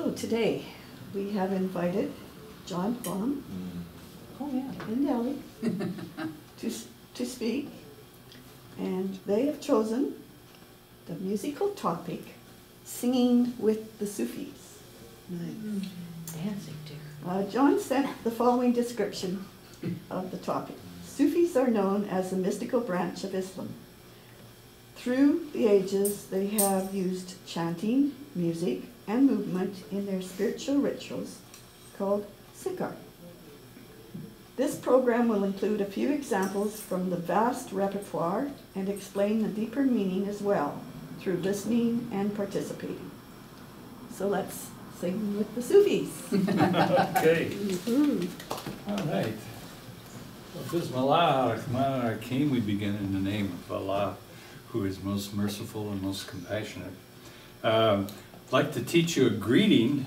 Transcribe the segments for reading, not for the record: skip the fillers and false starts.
So today we have invited John Plum and Nellie to speak, and they have chosen the musical topic, Singing with the Sufis. Dancing too. John sent the following description of the topic. Sufis are known as the mystical branch of Islam. Through the ages, they have used chanting, music, and movement in their spiritual rituals called sikar. This program will include a few examples from the vast repertoire and explain the deeper meaning as well through listening and participating. So let's sing with the Sufis. Okay. All right. Bismillah ar-Rahman ar-Rahim, we begin in the name of Allah, who is most merciful and most compassionate. I'd like to teach you a greeting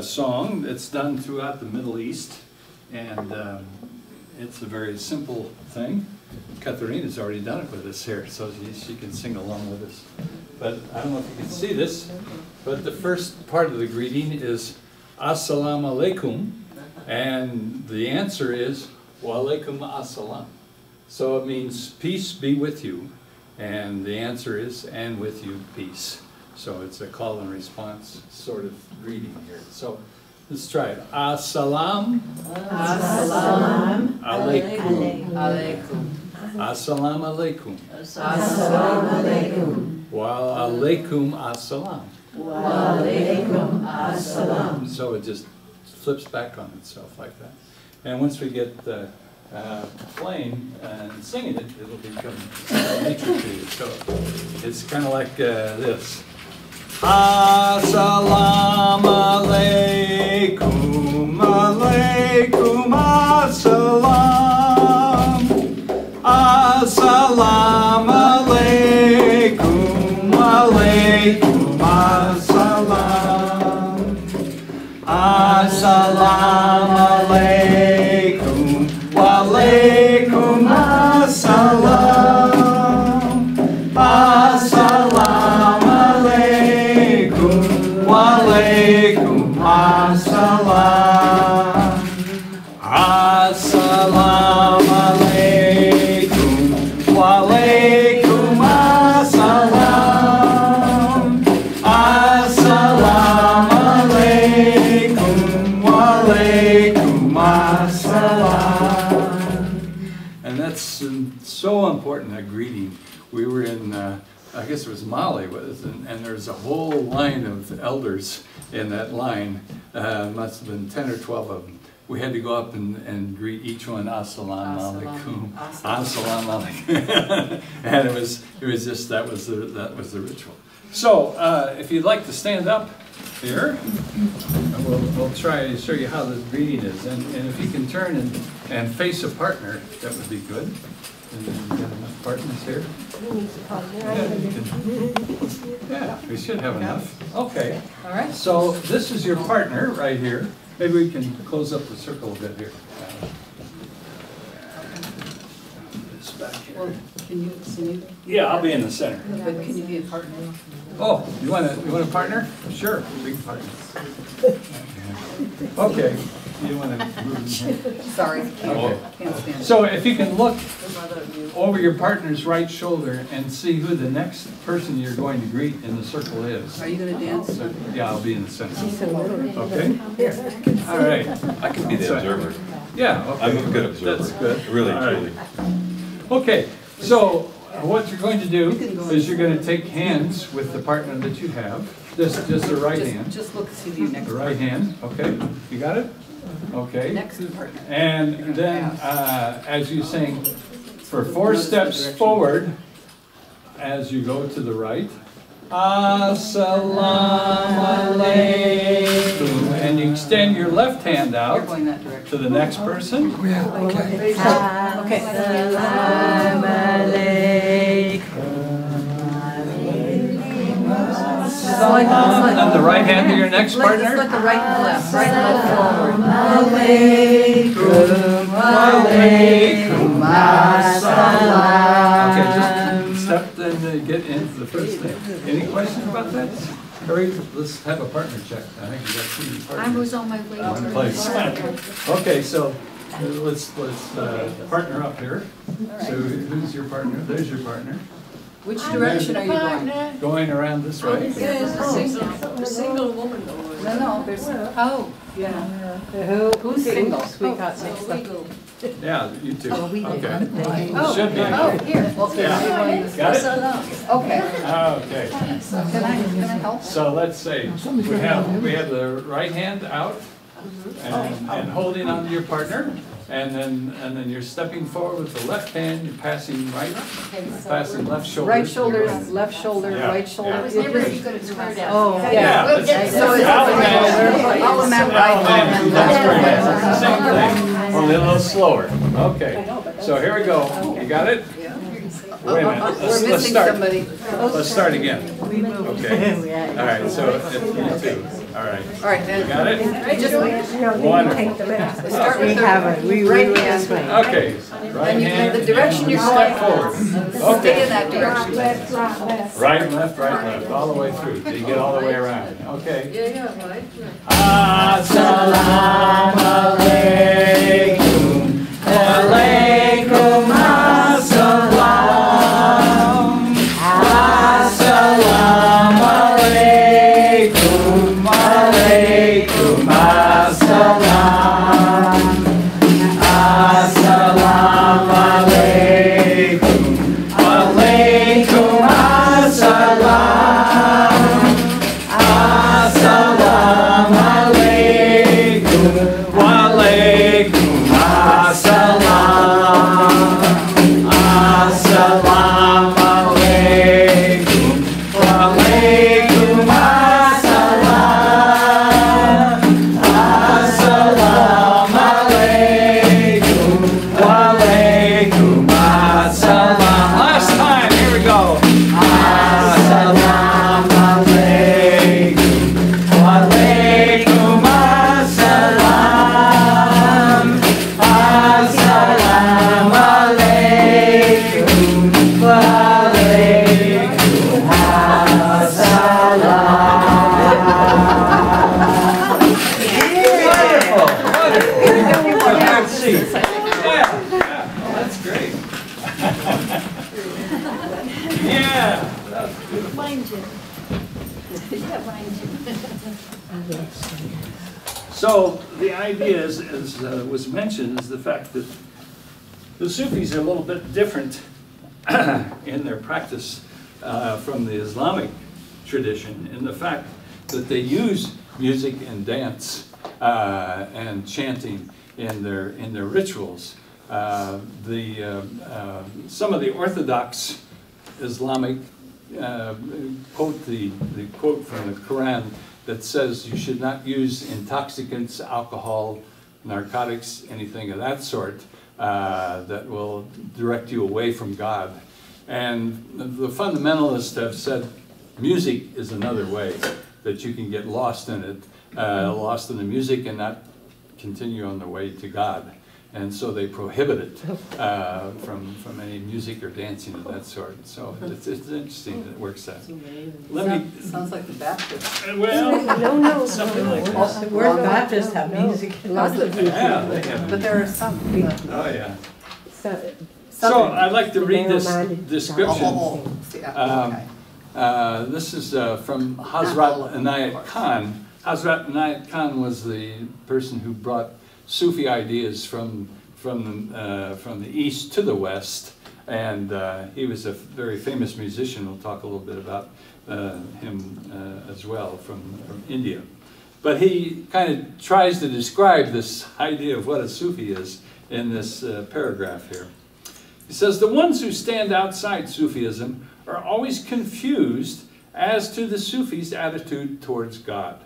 song that's done throughout the Middle East, and it's a very simple thing. Katharina's already done it with us here, so she can sing along with us. But I don't know if you can see this, but the first part of the greeting is Assalamu alaikum, and the answer is Wa alaikum assalam. So it means peace be with you, and the answer is and with you peace. So it's a call and response sort of greeting here. So let's try it. Assalam. Assalam alaikum. alaikum. Assalam alaikum. Assalam alaikum. Wa alaikum assalam. Wa alaikum assalam. So it just flips back on itself like that. And once we get playing and singing it, it'll become nature to you. So it's kind of like this. Assalamu alaikum, alaikum assalam. Assalamu alaikum, alaikum assalam. Assalamu alaikum, walaikum assalam. Assalamu alaikum, walaikum assalam. Assalamu alaikum, walaikum assalam. Assalamu alaikum, walaikum assalam. And that's so important, that greeting. We were in, I guess it was Mali, and there's a whole line of elders in that line. Must have been 10 or 12 of them. We had to go up and greet each one, Assalamu alaikum, Assalamu alaikum. And it was just, that was the ritual. So if you'd like to stand up here, we'll try to show you how the greeting is. And if you can turn and face a partner, that would be good. And then get enough partners here. Yeah, we should have enough. Okay. All right. So this is your partner right here. Maybe we can close up the circle a bit here. This back here. Well, can you? Yeah, I'll be in the center. But can you be a partner? Oh, you want a partner? Sure, we can partner. Okay. You want to move? Sorry, Okay. can't stand. So if you can look over your partner's right shoulder and see who the next person you're going to greet in the circle is. Are you going to dance? So, yeah, I'll be in the center. Okay? All right. I can be the observer. Yeah, okay. I'm a good observer. That's good. Really, All right. truly. Okay, so what you're going to do is you're going to take hands with the partner that you have. Just the right hand. Just look, see the next The right hand, okay. You got it? Okay. Next partner. And then as you sing, for 4 steps forward, as you go to the right, Assalamu alaikum, and you extend your left hand You're out going that direction. to the next person. Okay. Assalamu alaikum. And the right hand to your next It's partner. like the right and left. Right and left forward. Alaikum assalam. Okay, just step and get into the first thing. Any questions about that? Hurry, let's have a partner check. I think we got two partners. I was on my way. One place. Okay, so let's partner up here. So who's your partner? There's your partner. Which direction are you going? Going around this way. There's a single woman. No, there's, oh, yeah. Who's single? We got mixed up. Yeah, you two. Okay. Oh, Should be. oh, here, okay. Yeah. Got it? Okay. Okay. Can I help? So let's say we have the right hand out and holding on to your partner, and then you're stepping forward with the left hand. You're passing right, passing left shoulder. Right shoulder, left shoulder, Yeah. right shoulder. Yeah. I was never as good at square down. Oh, Yeah. So it's Element, that's great. It's the same thing, only a little slower. Okay. So here we go. You got it? Wait a minute. Let's start. Somebody. Let's start again. Okay. All right. So you two. All right. All right, then. You got it? Just Wonderful. start with the right hand. Okay. Right hand. The direction you're Step going. forward. Stay in Okay. that direction. Right and left, right and left, all the way through. So you get all the way around. Okay. Yeah, right. Assalamu alaikum. Alaikum assalam. Assalamu alaikum. Alaikum assalam. Assalamu alaikum. Alaikum assalam. Assalamu alaikum. Walaikum assalam. Assalamu alaikum. Walaikum assalam. Assalamu alaikum. Walaikum assalam. Last time, here we go. Assalamu alaikum. Walaikum assalam. Assalamu alaikum. Walaikum assalam. Wonderful. Have a seat. Yeah, that's great. Yeah, that's beautiful. So the idea is, as was mentioned, is the fact that the Sufis are a little bit different in their practice from the Islamic tradition, in the fact that they use music and dance and chanting in their rituals. Some of the Orthodox Islamic quote the quote from the Quran that says you should not use intoxicants, alcohol, narcotics, anything of that sort that will direct you away from God. And the fundamentalists have said music is another way that you can get lost in it, lost in the music and not continue on the way to God. And so they prohibit it from any music or dancing of that sort. So it's interesting that it works that. Sounds like the Baptist. Well, No. something like that. Where the Baptists have music. Yeah, they have. But there are some. Oh, yeah. So I'd like to read this description. This is from Hazrat Inayat Khan. Hazrat Inayat Khan was the person who brought Sufi ideas from the east to the west, and he was a very famous musician. We'll talk a little bit about him as well from India. But he kind of tries to describe this idea of what a Sufi is in this paragraph here. He says, the ones who stand outside Sufism are always confused as to the Sufis' attitude towards God.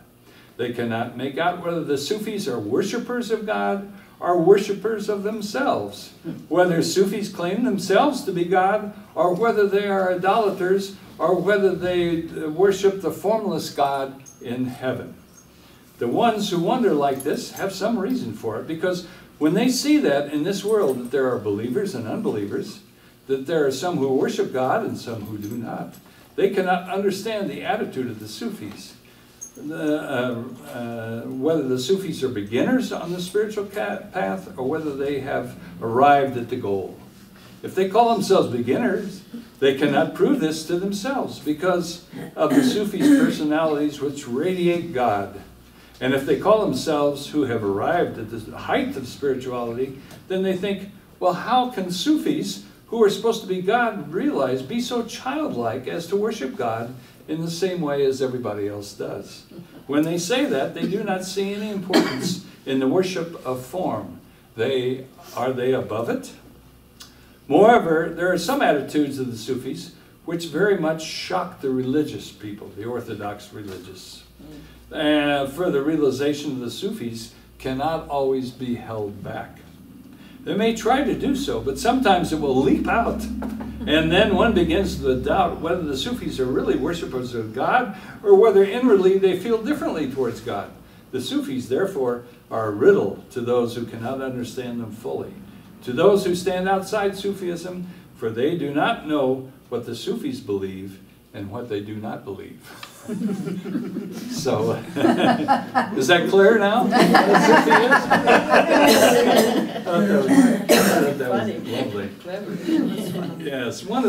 They cannot make out whether the Sufis are worshippers of God or worshippers of themselves, whether Sufis claim themselves to be God or whether they are idolaters or whether they worship the formless God in heaven. The ones who wonder like this have some reason for it, because when they see that in this world that there are believers and unbelievers, that there are some who worship God and some who do not, they cannot understand the attitude of the Sufis. Whether the Sufis are beginners on the spiritual path or whether they have arrived at the goal. If they call themselves beginners, they cannot prove this to themselves because of the Sufis' personalities which radiate God. And if they call themselves who have arrived at the height of spirituality, then they think, well, how can Sufis, who are supposed to be God, be so childlike as to worship God in the same way as everybody else does? When they say that, they do not see any importance in the worship of form. Are they above it? Moreover, there are some attitudes of the Sufis which very much shock the religious people, the Orthodox religious. For the realization of the Sufis cannot always be held back. They may try to do so, but sometimes it will leap out. And then one begins to doubt whether the Sufis are really worshippers of God or whether inwardly they feel differently towards God. The Sufis, therefore, are a riddle to those who cannot understand them fully. To those who stand outside Sufism, for they do not know what the Sufis believe and what they do not believe. So, is that clear now? What a Sufi is? That was lovely. Yes, one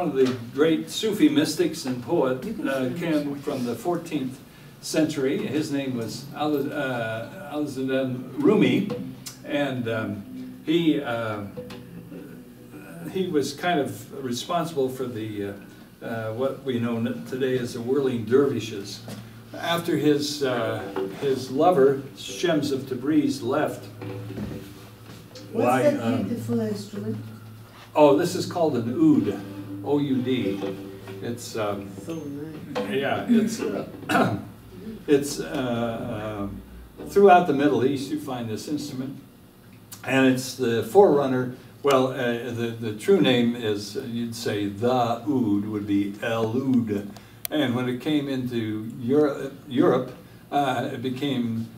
of the great Sufi mystics and poet came from the 14th century. His name was Alexander Rumi, and he was kind of responsible for the what we know today as the whirling dervishes. After his lover, Shams of Tabriz, left. What's that beautiful instrument? Oh, this is called an oud, O-U-D. It's So nice. yeah, it's throughout the Middle East you find this instrument, and it's the forerunner. Well, the true name is, you'd say the oud would be el oud, and when it came into Europe, it became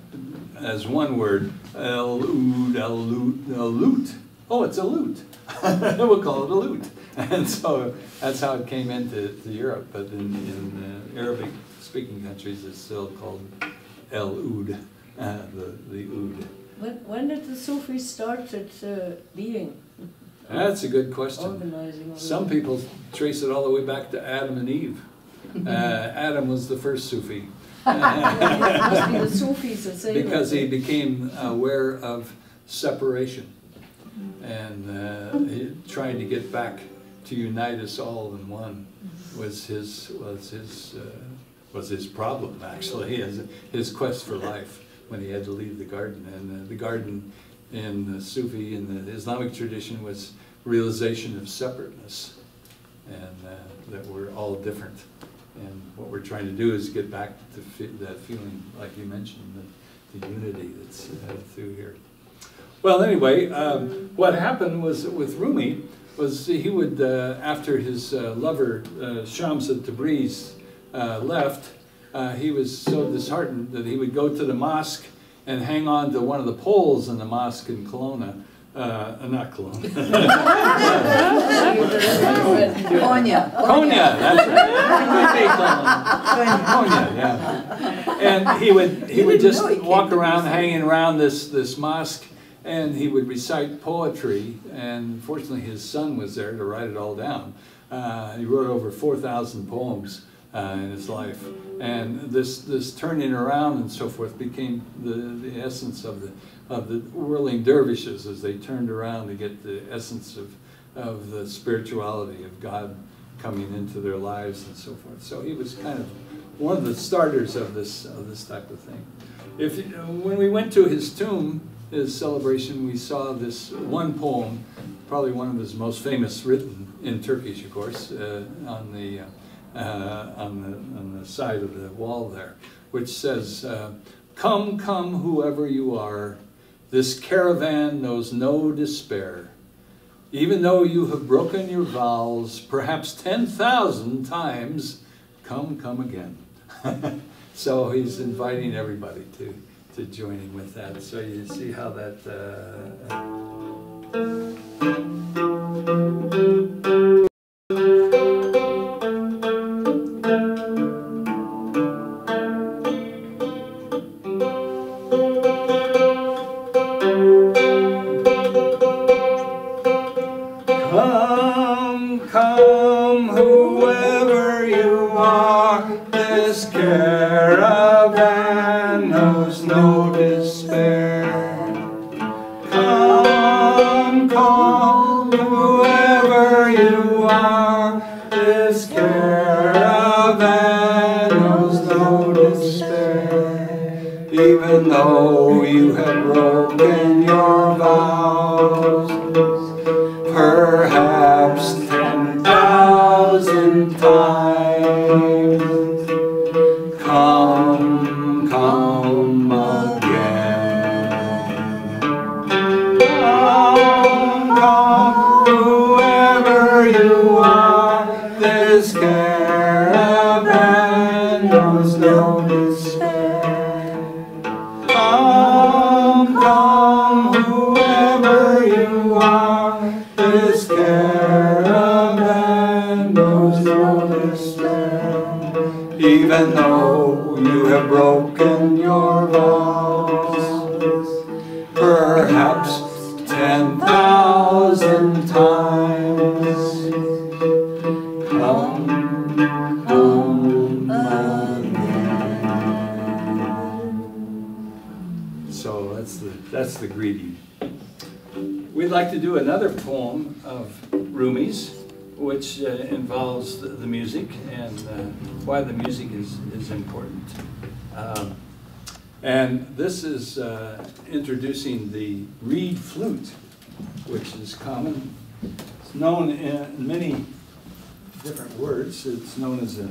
as one word, el oud, el lute. Oh, it's a lute. We'll call it a lute. And so that's how it came into Europe, but in Arabic-speaking countries, it's still called el oud, the oud. When did the Sufis start being? That's a good question. Organizing. Some people trace it all the way back to Adam and Eve. Adam was the first Sufi. Must be the Sufis that say because that. he became aware of separation and he tried to get back to unite us all in one was his problem, actually, his quest for life when he had to leave the garden. And the garden in the Sufi, in the Islamic tradition, was realization of separateness and that we're all different. And what we're trying to do is get back to that feeling, like you mentioned, the unity that's through here. Well, anyway, what happened was with Rumi was he would, after his lover Shams of Tabriz left, he was so disheartened that he would go to the mosque and hang on to one of the poles in the mosque in Kelowna. Not Kelowna. Konya. Konya, that's right. Konya, yeah. And he would just walk around, hanging around this mosque, and he would recite poetry. And fortunately, his son was there to write it all down. He wrote over 4,000 poems in his life, and this turning around and so forth became the essence of the whirling dervishes as they turned around to get the essence of the spirituality of God coming into their lives and so forth. So he was kind of one of the starters of this type of thing. When we went to his tomb, his celebration, we saw this one poem, probably one of his most famous, written in Turkish, of course, on the side of the wall there, which says, "Come, come, whoever you are, this caravan knows no despair. Even though you have broken your vows, perhaps 10,000 times, come, come again." So he's inviting everybody to join him with that. So you see how that... caravan knows no despair. Come, come, whoever you are, this caravan knows no despair. Even though you have broken your vows, perhaps 10,000 times, come, come again. Come, come, whoever you are, this caravan knows no despair. Come, come, whoever you are, this caravan knows no despair. Even though you have broken your vows, perhaps 10,000 times, come, come again. So that's the greeting. We'd like to do another poem of Rumi's, which involves the music and why the music is important. And this is introducing the reed flute, which is common. It's known in many different words. It's known as a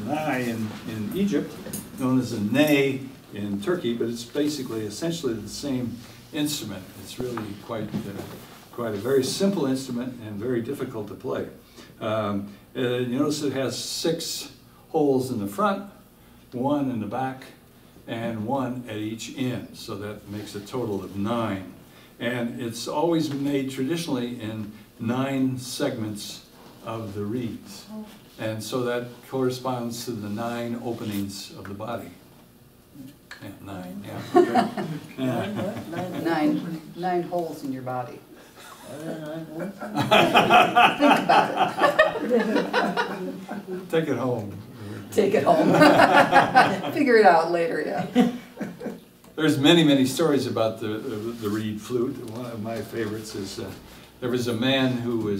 nai in Egypt, known as a ney in Turkey, but it's basically essentially the same instrument. It's really quite a very simple instrument and very difficult to play. You notice it has 6 holes in the front, 1 in the back, and 1 at each end, so that makes a total of 9. And it's always made traditionally in 9 segments of the reeds, and so that corresponds to the 9 openings of the body. Yeah, 9. Yeah. Okay. Yeah. 9 holes in your body. Then I won't. Think about it. Take it home. Take it home. Figure it out later, yeah. There's many stories about the reed flute. One of my favorites is there was a man who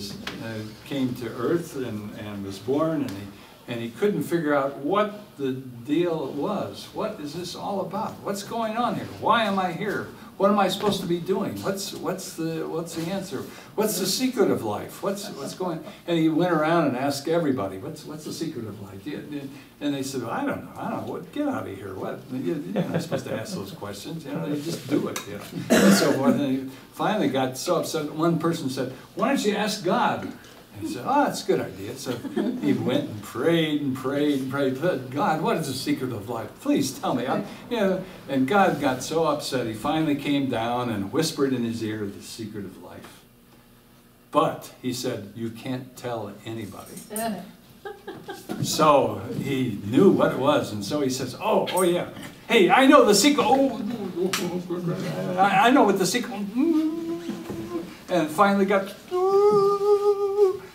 came to Earth and was born, and he couldn't figure out what the deal was. What is this all about? What's going on here? Why am I here? What am I supposed to be doing? What's the answer? What's the secret of life? What's going? And he went around and asked everybody, what's the secret of life? And they said, well, I don't know. What? Get out of here. What? You're not supposed to ask those questions. You know, you just do it. You know? And so forth. And he finally got so upset. One person said, why don't you ask God? And he said, oh, that's a good idea. So he went and prayed and prayed and prayed. God, what is the secret of life? Please tell me. And God got so upset, he finally came down and whispered in his ear the secret of life. But, he said, you can't tell anybody. So he knew what it was, and so he says, oh yeah. Hey, I know the secret. I know what the secret. And finally got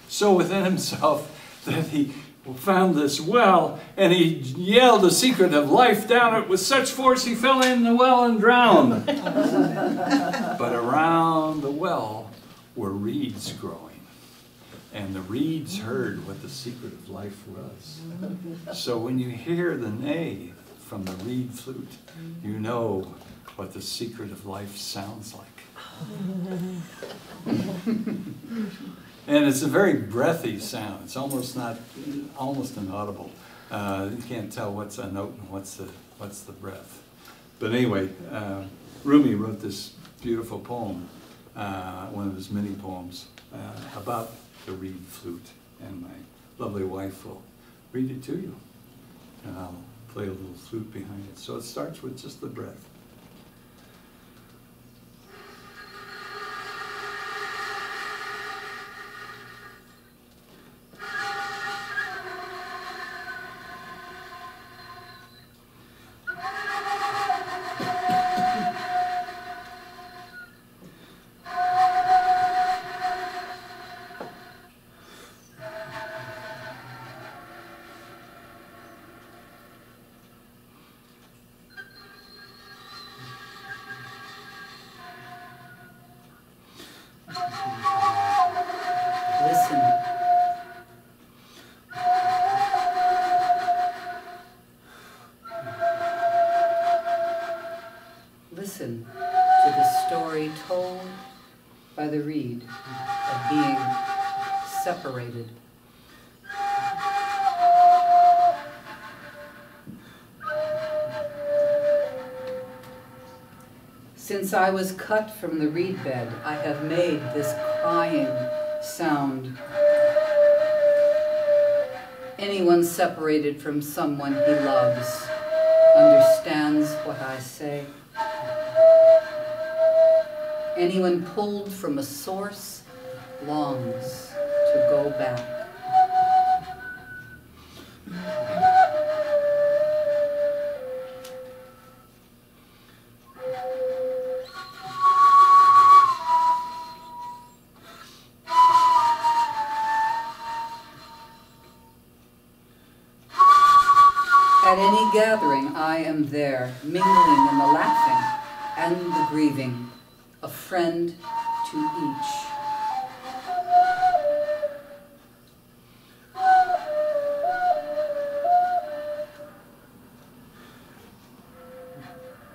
so within himself that he found this well, and he yelled the secret of life down it with such force he fell in the well and drowned. But around the well were reeds growing, and the reeds heard what the secret of life was. So when you hear the neigh from the reed flute, you know what the secret of life sounds like. And it's a very breathy sound. It's almost inaudible. You can't tell what's a note and what's the breath. But anyway, Rumi wrote this beautiful poem, one of his many poems, about the reed flute. And my lovely wife will read it to you. And I'll play a little flute behind it. So it starts with just the breath. listen to the story told by the reed of being separated. Since I was cut from the reed bed, I have made this crying sound. Anyone separated from someone he loves understands what I say. Anyone pulled from a source longs to go back. At any gathering, I am there, mingling in the laughing and the grieving, a friend to each.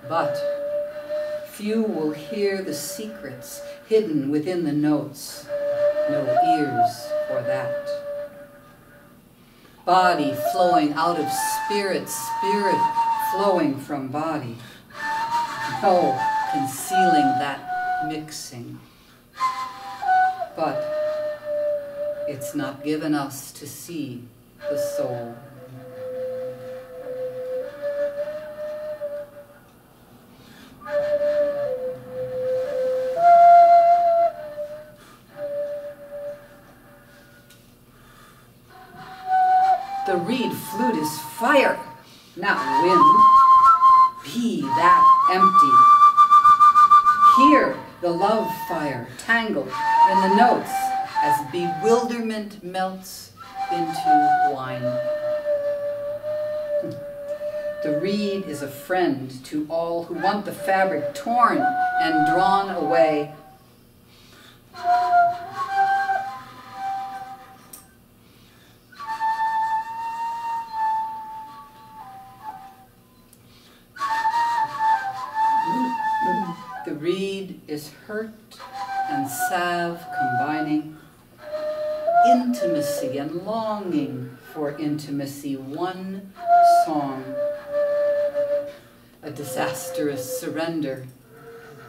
But few will hear the secrets hidden within the notes, no ears for that. Body flowing out of spirit, spirit flowing from body. No concealing that mixing. But it's not given us to see the soul. The reed flute is fire, not wind. Be that empty. Hear the love fire tangled in the notes as bewilderment melts into wine. The reed is a friend to all who want the fabric torn and drawn away. The reed is hurt and salve combining, intimacy and longing for intimacy, one song, a disastrous surrender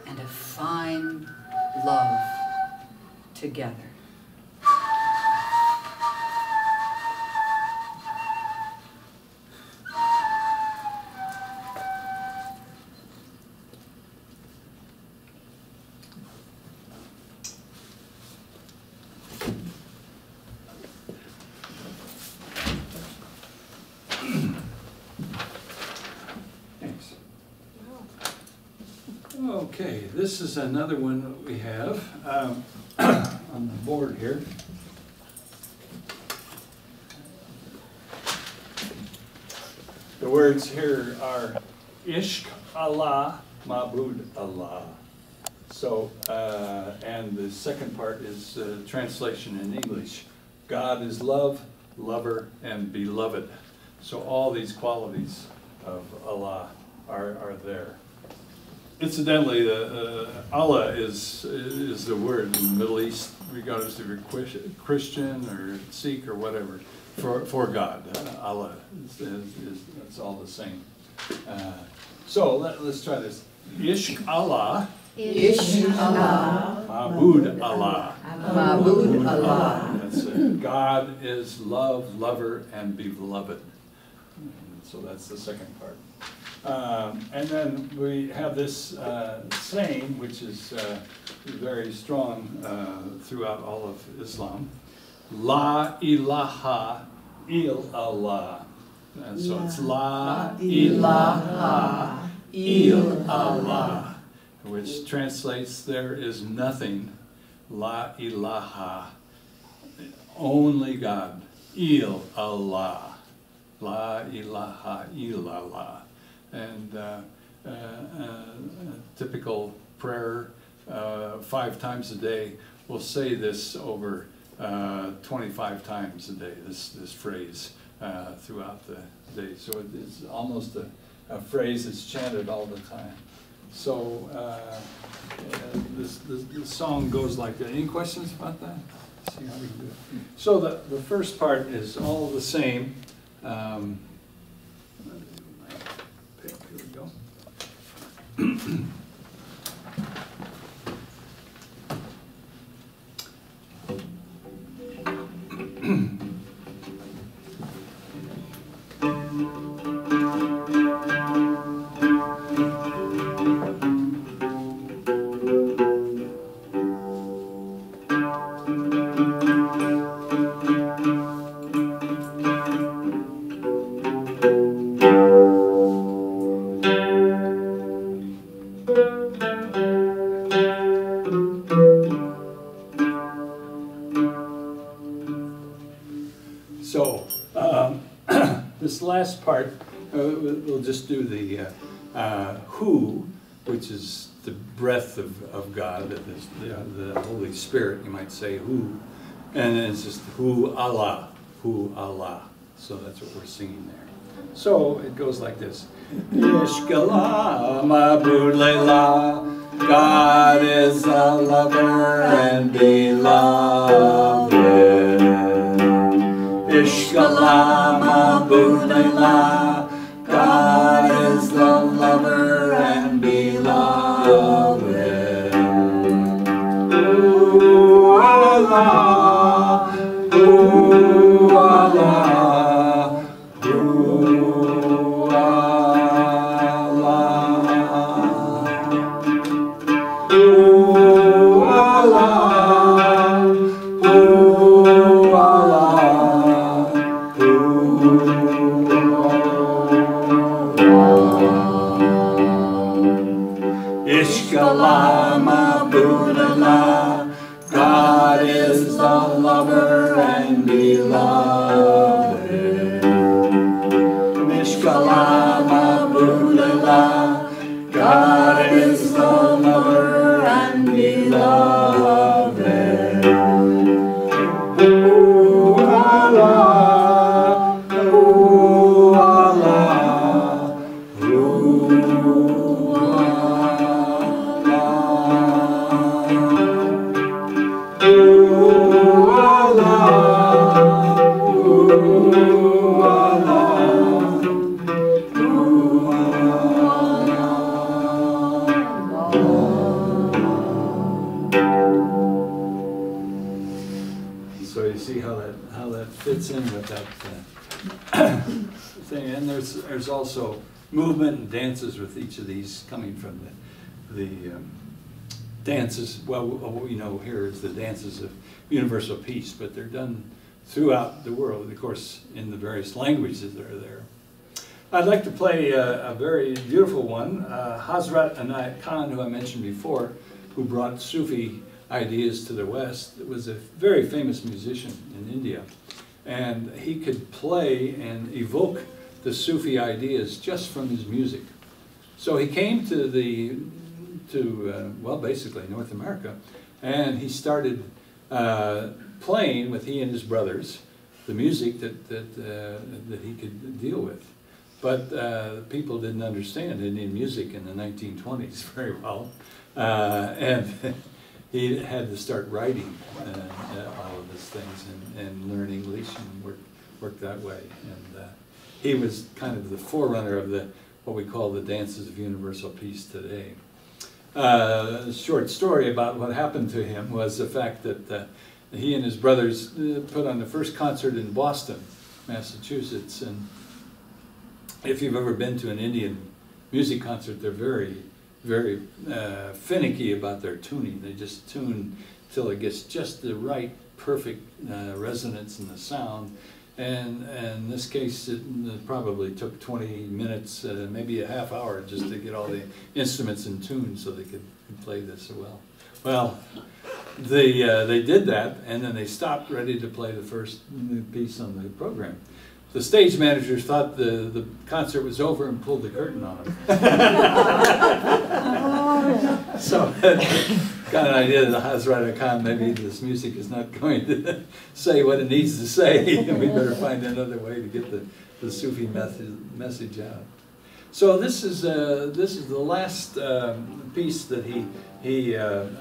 and a fine love together. Okay, this is another one that we have on the board here. The words here are Ishq Allah, Ma'bud Allah. So, and the second part is translation in English. God is love, lover, and beloved. So all these qualities of Allah are there. Incidentally, Allah is the word in the Middle East, regardless if you're Christian or Sikh or whatever, for God. Allah it's all the same. So let's try this. Ishq Allah. Ishq Allah. Ma'bud Allah. Ma'bud Allah. That's it. God is love, lover, and beloved. So that's the second part. And then we have this saying, which is very strong throughout all of Islam. La ilaha illallah. And so it's La ilaha illallah, which translates there is nothing. La ilaha, only God. Il-Allah. La ilaha illallah. And typical prayer 5 times a day. We'll say this over 25 times a day, this phrase throughout the day. So it's almost a phrase that's chanted all the time. So this song goes like that. Any questions about that? Let's see how we can do it. So the first part is all the same. Here we go. So this last part, we'll just do the who, which is the breath of God, the Holy Spirit, you might say, who. And then it's just who Allah, who Allah. So that's what we're singing there. So it goes like this. Ishkala ma'bud layla, God is a lover and beloved. Ishkala ma'bud layla, God is the lover and beloved. Ooh, Allah, ooh, Allah, ooh, Allah, ooh, Allah, ooh, Allah, Ishkala ma'bud Allah, God is the lover and beloved. Ishkala ma'bud Allah, God is the lover and beloved. Ooh, Allah, ooh, Allah, ooh, so you see how that fits in with that thing, and there's also movement and dances with each of these coming from the dances. Well, what we know here is the dances of universal peace, but they're done throughout the world, of course, in the various languages that are there. I'd like to play a very beautiful one. Hazrat Anayat Khan, who I mentioned before, who brought Sufi ideas to the West, was a very famous musician in India. And he could play and evoke the Sufi ideas just from his music. So he came to well, basically North America, and he started playing with he and his brothers the music that he could deal with. But people didn't understand Indian music in the 1920s very well, and he had to start writing all of his things and learn English and work that way. And he was kind of the forerunner of what we call the dances of universal peace today. A short story about what happened to him was the fact that he and his brothers put on the first concert in Boston, Massachusetts. And if you've ever been to an Indian music concert, they're very, very finicky about their tuning. They just tune till it gets just the right, perfect resonance in the sound. And in this case, it probably took 20 minutes, maybe a half hour, just to get all the instruments in tune so they could play this so well. Well, they did that, and then they stopped, ready to play the first piece on the program. The stage managers thought the concert was over and pulled the curtain on them. So got an idea that Hazrat Khan, maybe this music is not going to say what it needs to say, and we better find another way to get the Sufi message out. So this is the last piece that he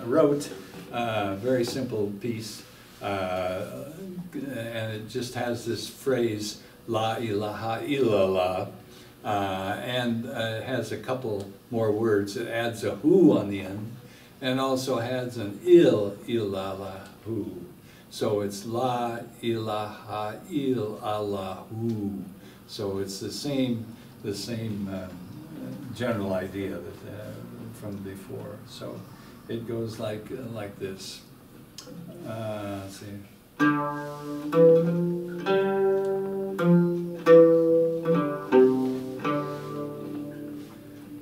wrote. Very simple piece, and it just has this phrase La ilaha illallah, and it has a couple more words. It adds a hu on the end, and also has an illallah hu. So it's La ilaha illallahu. So it's the same general idea that from before. So it goes like this. Let's see.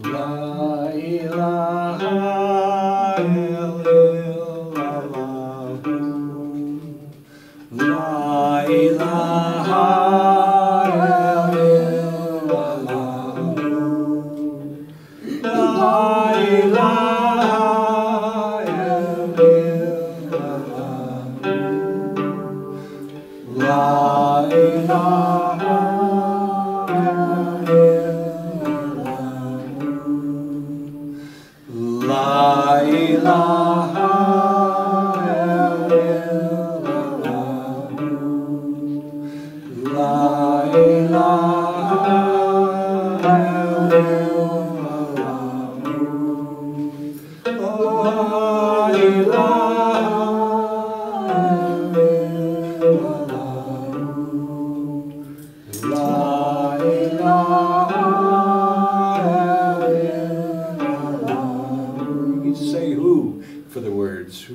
La ilaha illallahu. La ilaha illallahu. La ilaha illallahu. La ilaha illallah. La ilaha illallah. La ilaha you say who for the words.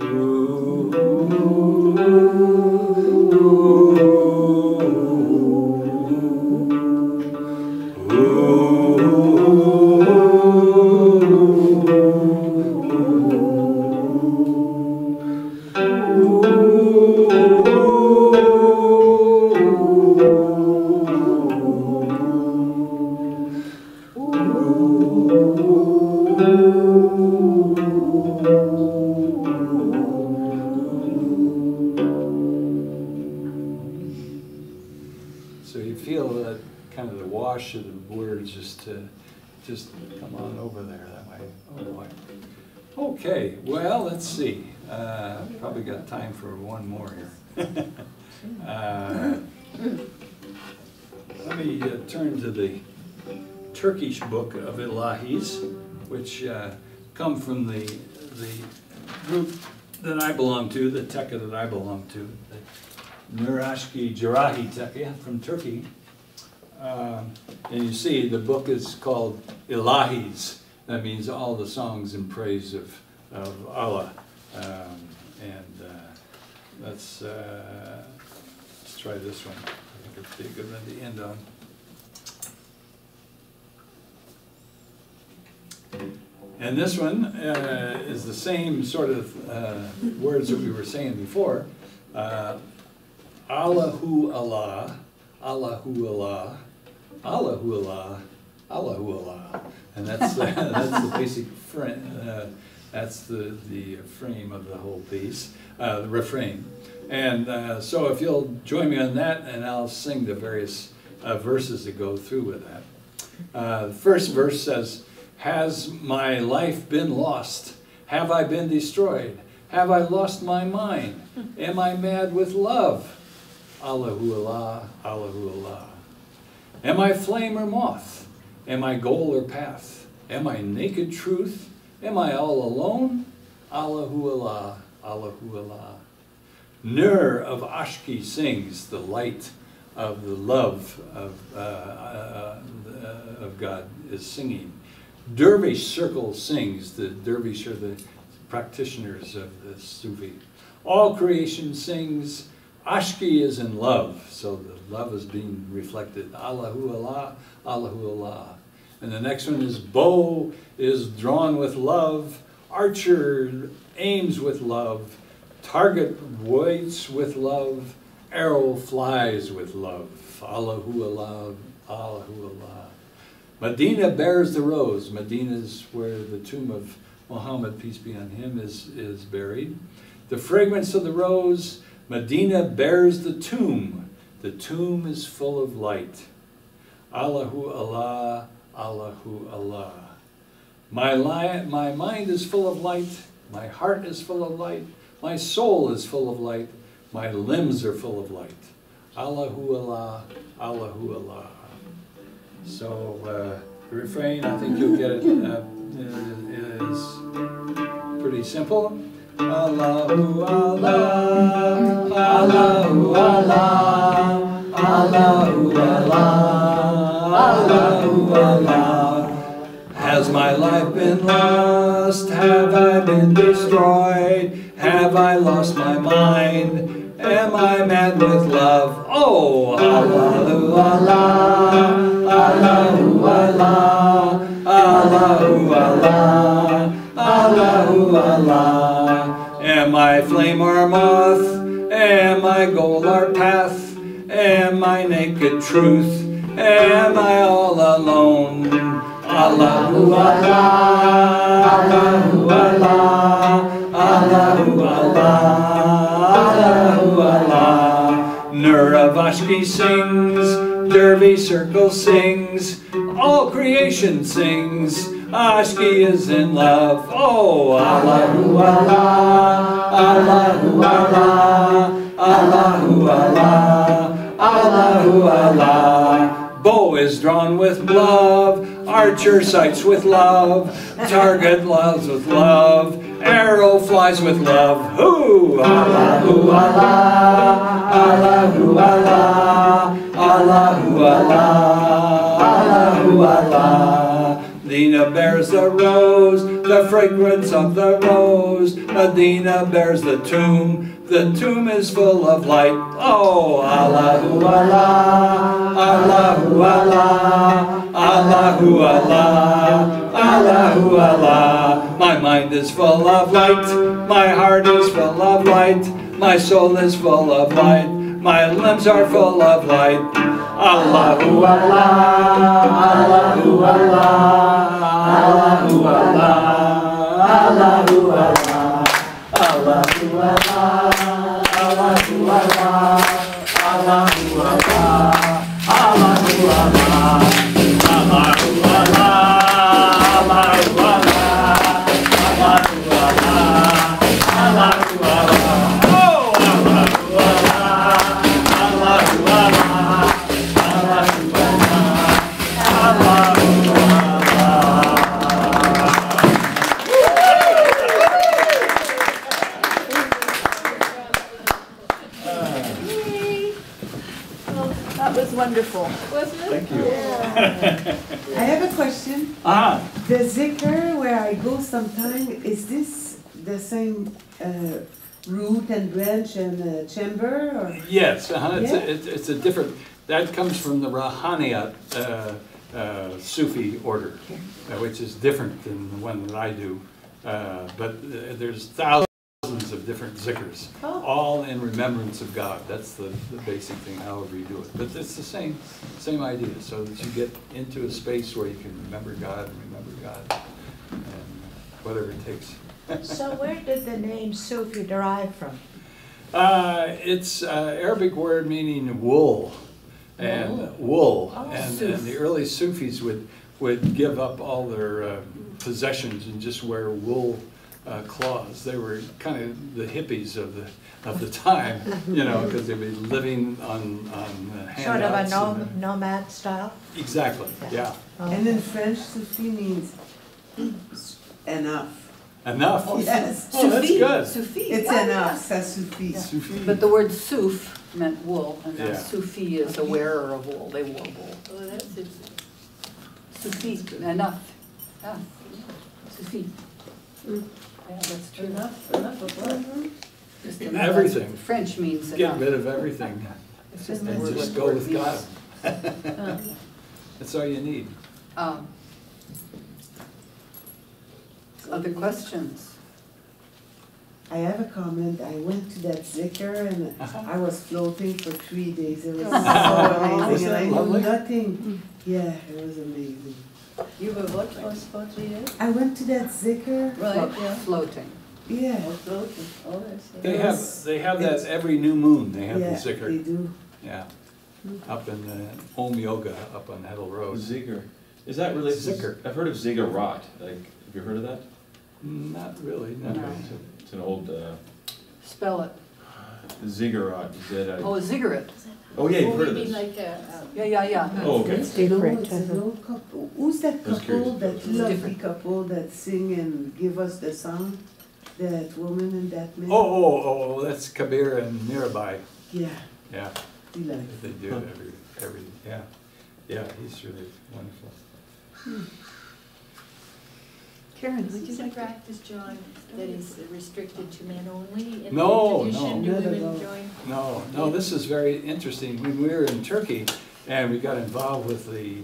So you feel that kind of the wash of the words just come on over there that way. Oh boy. Okay, well, let's see. Probably got time for one more here. Let me turn to the Turkish book of Ilahis, which come from the group that I belong to, the Tekka that I belong to, the Nurashki Jarahi Tekka from Turkey. And you see the book is called Ilahis. That means all the songs in praise of Allah. Let's try this one. I think it'd be a good one to end on. And this one is the same sort of words that we were saying before. Allahu Allah, Allahu Allah, Allahu Allah, Allahu Allah. And that's the basic frame. That's the frame of the whole piece, the refrain. And so if you'll join me on that, and I'll sing the various verses that go through with that. The first verse says, "Has my life been lost? Have I been destroyed? Have I lost my mind? Am I mad with love? Allahu Allah, Allahu Allah. Am I flame or moth? Am I goal or path? Am I naked truth? Am I all alone? Allahu Allah, Allahu Allah. Nur of Ashki sings, the light of the love of God is singing. Dervish circle sings, the dervish are the practitioners of the Sufi. All creation sings, Ashki is in love, so the love is being reflected. Allahu Allah, Allahu Allah. And the next one is bow is drawn with love, archer aims with love, target waits with love, arrow flies with love. Allahu Allah, Allahu Allah. Medina bears the rose. Medina is where the tomb of Muhammad, peace be on him, is buried. The fragrance of the rose, Medina bears the tomb. The tomb is full of light. Allahu Allah, Allahu Allah. My mind is full of light, my heart is full of light, my soul is full of light, my limbs are full of light. Allahu Allah, Allahu Allah. So the refrain, I think you'll get it, is pretty simple. Allahu Allah, Allahu Allah, Allahu Allah, Allahu Allah. Has my life been lost? Have I been destroyed? Have I lost my mind? Am I mad with love? Oh, Allahu Allah, Allahu Allah, Allahu Allah, Allahu Allah. Am I flame or moth? Am I goal or path? Am I naked truth? Am I all alone? Allahu Allah, Allahu Allah, Allahu Allah, Allahu Allah. Nur of Ashki sings, Derby circle sings, all creation sings. Ashki is in love. Oh, Allahu Allah, Allahu Allah, Allahu Allah, Allahu Allah. Bow is drawn with love, archer sights with love, target loves with love, arrow flies with love. Who? Allahu Allah, Allahu Allah, Allahu Allah, Allahu Allah. Medina bears the rose, the fragrance of the rose. Medina bears the tomb is full of light. Oh, Allahu Allah, Allahu Allah, Allahu Allah, Allahu Allah. My mind is full of light, my heart is full of light, my soul is full of light, my limbs are full of light. Allahu Allah, Allahu Allah, Allahu Allah, Allahu Allah, Allahu Allah, Allahu Allah, Allahu Allah, Allahu Allah, Allahu Allah, Allahu Allah, Allahu Allah, Allahu Allah. Oh, Allahu Allah, Allahu Allah, Allahu Allah, Allahu Allah. That was wonderful. Wasn't it? Thank you. I have a question. The zikr where I go sometime, is this the same root and branch and chamber? Or? Yes, Yeah? it's a different, that comes from the Rahaniyat Sufi order, which is different than the one that I do. But there's thousands of different zikrs, all in remembrance of God. That's the basic thing, however you do it. But it's the same idea, so that you get into a space where you can remember God, and whatever it takes. So where did the name Sufi derive from? It's an Arabic word meaning wool, and wool. And the early Sufis would give up all their possessions and just wear wool cloths. They were kind of the hippies of the time, you know, because they were living on handouts. Sort of a nomad style? Exactly, yeah. And in French, Sufi means enough. Enough. Yes. Oh, that's good. Sufi. It's enough, ça suffit. Sufi. But the word suf meant wool, and now Yeah. Sufi is a wearer of wool. They wore wool. Oh, that's it. Sufi, enough. Yeah. Sufi. Yeah, that's true. Enough of what? Just Everything. French means Get enough. rid of everything It's just and the just word go word with means. God. That's all you need. Other questions? I have a comment. I went to that zikr and I was floating for 3 days. It was so Was amazing, and that I knew lovely? nothing. Yeah, it was amazing. You were what for 3 days? I went to that zikr. Right, yeah. Floating. Yeah. Oh, floating. Oh, I see. They have that every new moon. They have Yeah, the they zikr. do. Yeah, up in Om Yoga, up on Heddle Road. Zikr. Is that related to Zikr. I've heard of ziggurat. Like, have you heard of that? Not really, no. No. It's an old Spell it. ziggurat. Oh, a ziggurat. Oh yeah, you've heard of Maybe this. like Yeah. Oh, okay. It's an old couple. Who's that I was curious. couple, that It's lovely different. couple that sing and give us the song? That woman and that man? Oh, that's Kabir and Mirabai. Yeah, Yeah, delightful. they do it every, yeah. Yeah, he's really wonderful. Karen, Is would you this a like to? practice, John, that is restricted to men only? In No, the tradition, no. do Not at women all. join? No, this is very interesting. When we were in Turkey and we got involved with the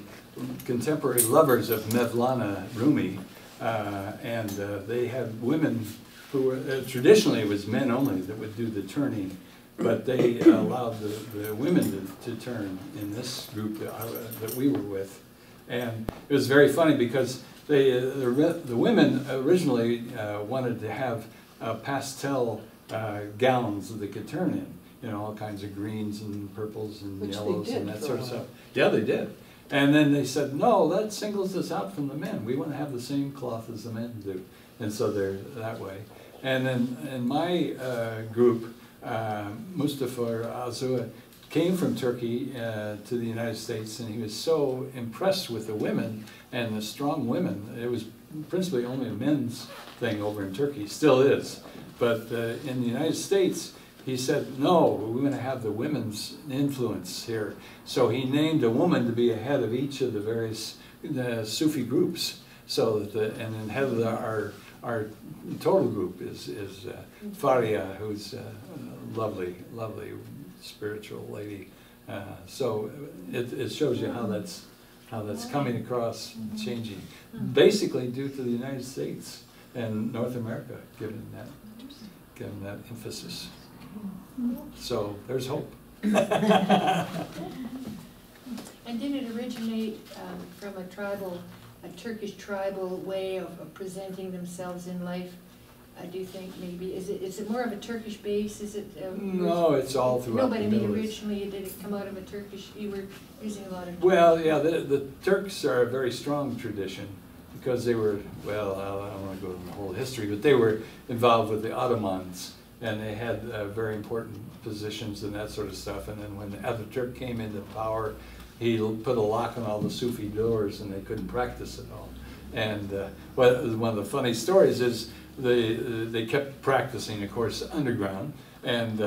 contemporary lovers of Mevlana Rumi, and they had women who were, traditionally it was men only that would do the turning, but they allowed the women to turn in this group that we were with. And it was very funny because the women originally wanted to have pastel gowns that they could turn in, you know, all kinds of greens and purples and Which they yellows did and that for a sort of while. stuff. Yeah, they did. And then they said, no, that singles us out from the men. We want to have the same cloth as the men do. And so they're that way. And then in my group, Mustafa Azua came from Turkey to the United States, and he was so impressed with the women and the strong women. It was principally only a men's thing over in Turkey, still is. But in the United States, he said, no, we want to have the women's influence here. So he named a woman to be a head of each of the various Sufi groups. So that and then head of our total group is Faria, who's a lovely spiritual lady. So it shows you how that's coming across, changing, basically due to the United States and North America given that emphasis. So there's hope. And did it originate from a Turkish tribal way of presenting themselves in life? Do you think maybe, is it more of a Turkish base? Is it? No, it's all throughout No, but the I mean Middle East. originally, did it come out of a Turkish, you were using a lot of. Well, yeah, the Turks are a very strong tradition because they were, well, I don't want to go into the whole history, but they were involved with the Ottomans, and they had very important positions and that sort of stuff. And then when Ataturk came into power, he put a lock on all the Sufi doors, and they couldn't practice at all. And one of the funny stories is they kept practicing, of course, underground, and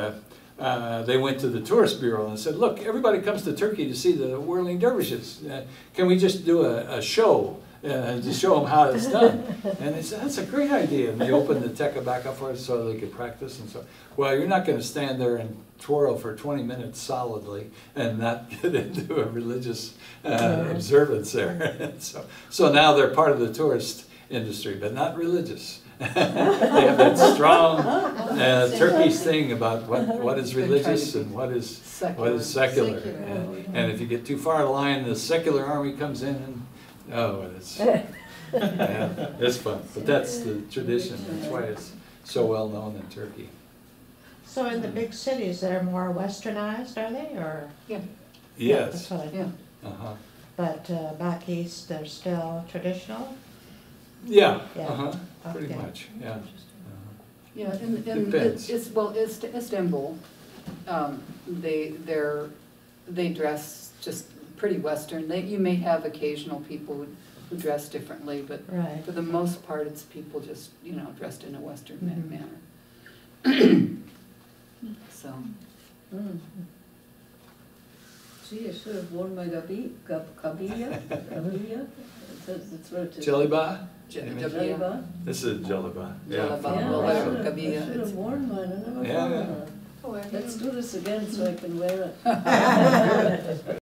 they went to the tourist bureau and said, look, everybody comes to Turkey to see the whirling dervishes. Can we just do a show to show them how it's done? And they said, that's a great idea. And they opened the tekka back up for us so they could practice. And so, well, you're not going to stand there and twirl for 20 minutes solidly and not get into a religious observance there. So now they're part of the tourist industry, but not religious. They have that strong Turkish thing about what is religious and what is secular. And if you get too far out of line, the secular army comes in and it's fun. But that's the tradition. That's why it's so well known in Turkey. So in the big cities, they're more westernized, are they, or? Yeah. Yes. That's what I Yeah. thought. But back east, they're still traditional? Yeah. Yeah. Pretty Okay. much. Yeah. Yeah, and Depends. it's Istanbul. They dress just pretty Western. You may have occasional people who dress differently, but Right. for the most part, it's people just dressed in a Western manner. So. Gee, I should have worn my kabiyya. That's what it is. Jaliba? Jaliba. This is a Jaliba. Jaliba. from Well, Russia. I kabiyya, should have worn mine, I never Yeah, thought yeah. of that. Oh, Let's do this again so I can wear it.